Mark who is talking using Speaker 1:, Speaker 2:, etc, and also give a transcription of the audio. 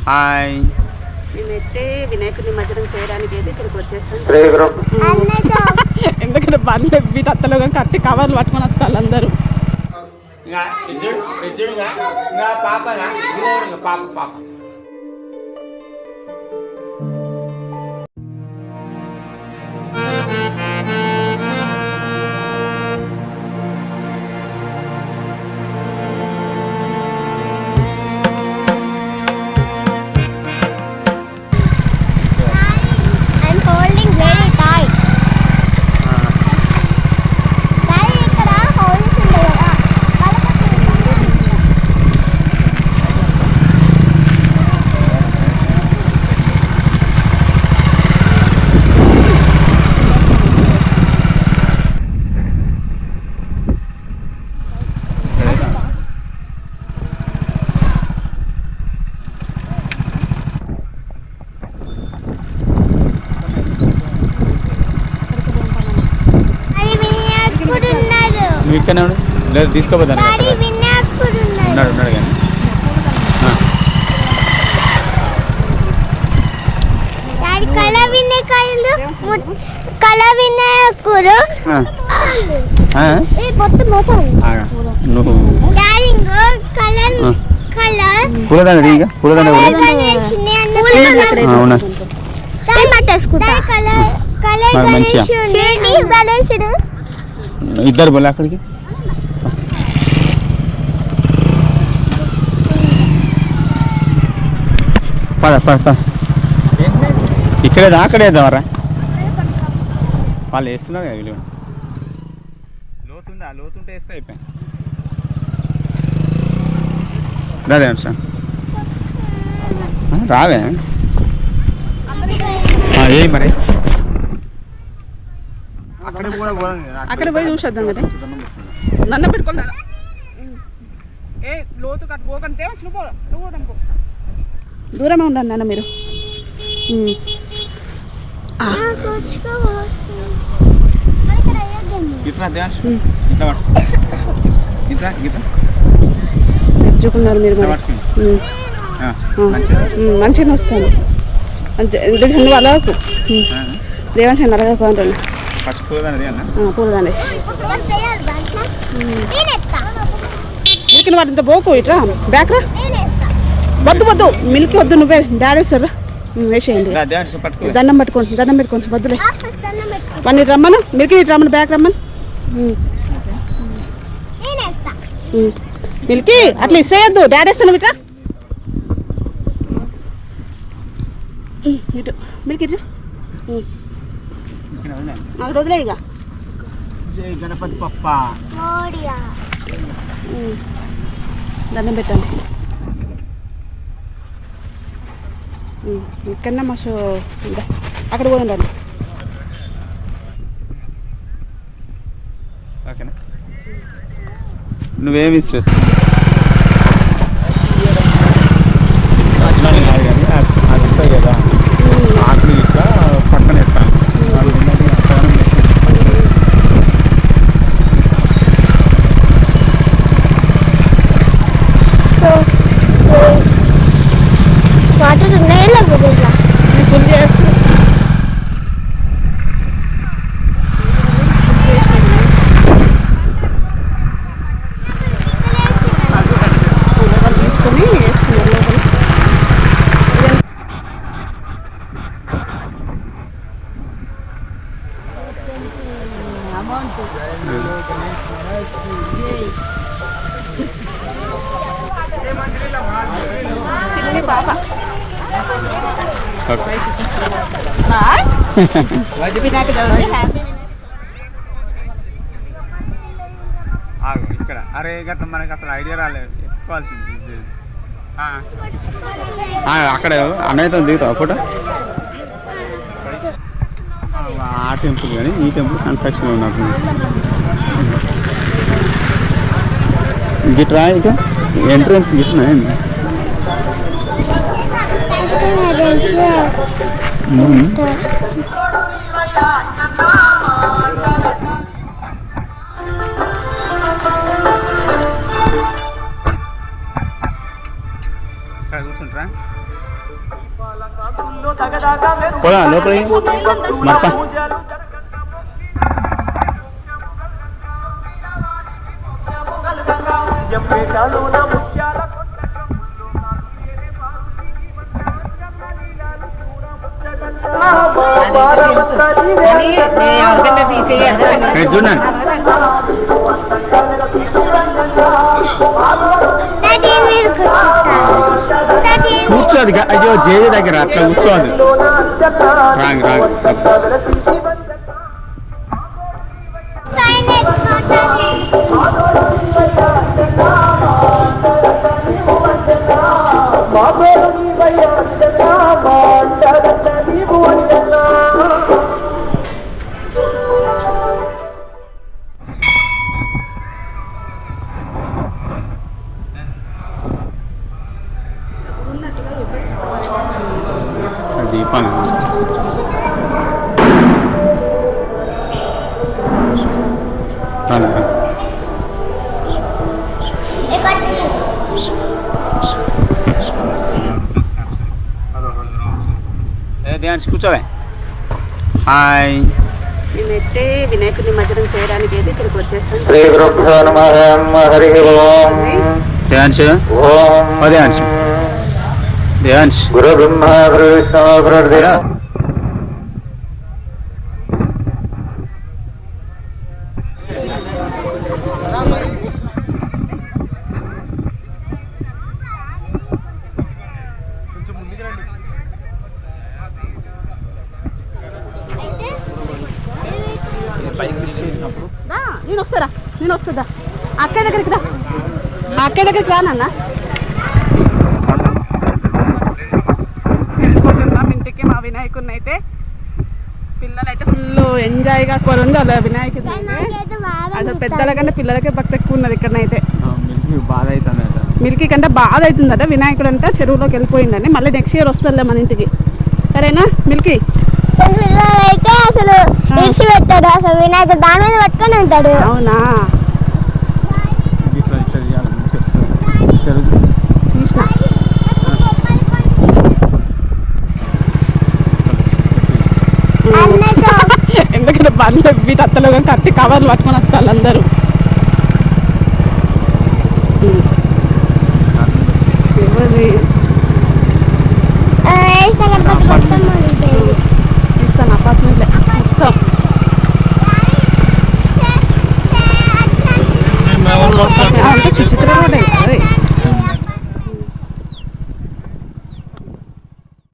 Speaker 1: Hi.
Speaker 2: నేనైతే వినాయకుడి నిమజ్జనం చేయడానికి అయితే ఇక్కడికి వచ్చేస్తాను.
Speaker 3: ఎందుకంటే బండ్లు వీటత్తలో కట్టి కవర్లు పట్టుకొని వస్తారు అందరూ.
Speaker 1: పాప ఇక్కడనే లేదు తీసుకోపోతాను ఉన్నాడు ఉన్నాడు కానీ పూలదండ ఇక పూలదండ అవునా మంచిగా ఇద్దరు బోలే అక్కడికి పద పద పద ఇక్కడేదా అక్కడేద్దామరా వాళ్ళు వేస్తున్నారు కదా వీళ్ళు లోతుందా లోతుంటే వేస్తే అయిపోయాయి రాదే సార్ రావే ఏ మరి
Speaker 3: అక్కడ పోయి చూసేద్దాం కదా నన్ను పెట్టుకున్నాడు ఏ లోతు కట్టుకోకంటే నువ్వు దూరమే ఉండండి నాన్న మీరు తెచ్చుకున్నారు మీరు మంచిగా వస్తాను అలాగకు దేవాంశం అలాగకు అంటున్నా పూలదండి మిల్కి వాడు ఇంత పోకు ఇట్రా బ్యాక్ రా వద్దు వద్దు మిల్కి వద్దు నువ్వే డాడీ వస్తారా వేసేయండి దండం పెట్టుకోండి వద్దులే వాడిని రమ్మను మిల్కి రమ్మను బ్యాక్ రమ్మను మిల్కి అట్లా ఇచ్చేయద్దు డాడీ వస్తాను ఇట్రా ఇటు మిల్కి ఇటు నాకు వదిలే ఇక
Speaker 1: జై గణపతి పప్ప
Speaker 3: దండం పెట్టండి ఇక్కడనే మస్తు అక్కడ కూడా ఉండండి
Speaker 1: ఓకేనా నువ్వేమి ఇచ్చేస్తా అది ఉంటాయి కదా ఆకులు ఇట్లా పక్కన ఎత్తాను
Speaker 4: వాటర్ ఉన్నాయా లేకపోతే
Speaker 3: ఫుల్ చేయొచ్చు తీసుకొని వేస్తున్నారు చిన్ని పాప
Speaker 1: ఇక్కడ అరే గట్ల మనకి అసలు ఐడియా రాలేదు ఎత్తుకోవాల్సింది అక్కడ అన్నయ్యతో దిగుతావు ఫోటో ఆ టెంపుల్ కానీ ఈ టెంపుల్ కన్స్ట్రక్షన్ ఉన్నట్టు గిట్రా ఇక ఎంట్రన్స్ గిట్నా కూర్చుంటారా పోదా లోపలికి మప్ప చూడండి కూర్చోదు అయ్యో జేజ దగ్గర అట్లా కూర్చోదు రాంగ్ దీపాన్ని కూర్చోవే హాయ్
Speaker 2: మేమైతే వినాయకుడి నిమజ్జనం చేయడానికి అయితే ఇక్కడికి వచ్చేస్తాం.
Speaker 5: శ్రీ గురుభ్యో నమః. హరి ఓం.
Speaker 1: ధ్యాన్స్
Speaker 5: గురు బ్రహ్మ గురు విష్ణు గురుర్దేవ.
Speaker 3: నేను వస్తుందా అక్కయ్య దగ్గరికి రా, అక్కయ్య దగ్గరికి రానన్న. ఇంటికి మా వినాయకుడిని అయితే పిల్లలు అయితే ఫుల్ ఎంజాయ్గా ఉంది అలా వినాయకుడి. అసలు పెద్దల కంటే పిల్లలకే భక్తి ఎక్కువ ఉన్నది ఇక్కడనైతే.
Speaker 1: బాధ అవుతుంది
Speaker 3: మిల్కీ కంటే బాధ అవుతుందట, వినాయకుడు అంటే చెరువులోకి వెళ్ళిపోయిందని. మళ్ళీ నెక్స్ట్ ఇయర్ వస్తుందిలే మన ఇంటికి, సరేనా మిల్కీ?
Speaker 4: పిల్లలైతే అసలు ఇడిచి పెట్టాడు, అసలు వినాయకుడు దాని మీద పట్టుకొని ఉంటాడు.
Speaker 3: అవునా ఎందుకంటే బండ్లు వీటి అత్తలో కట్టి కవర్లు పట్టుకొని వస్తారు అందరూ.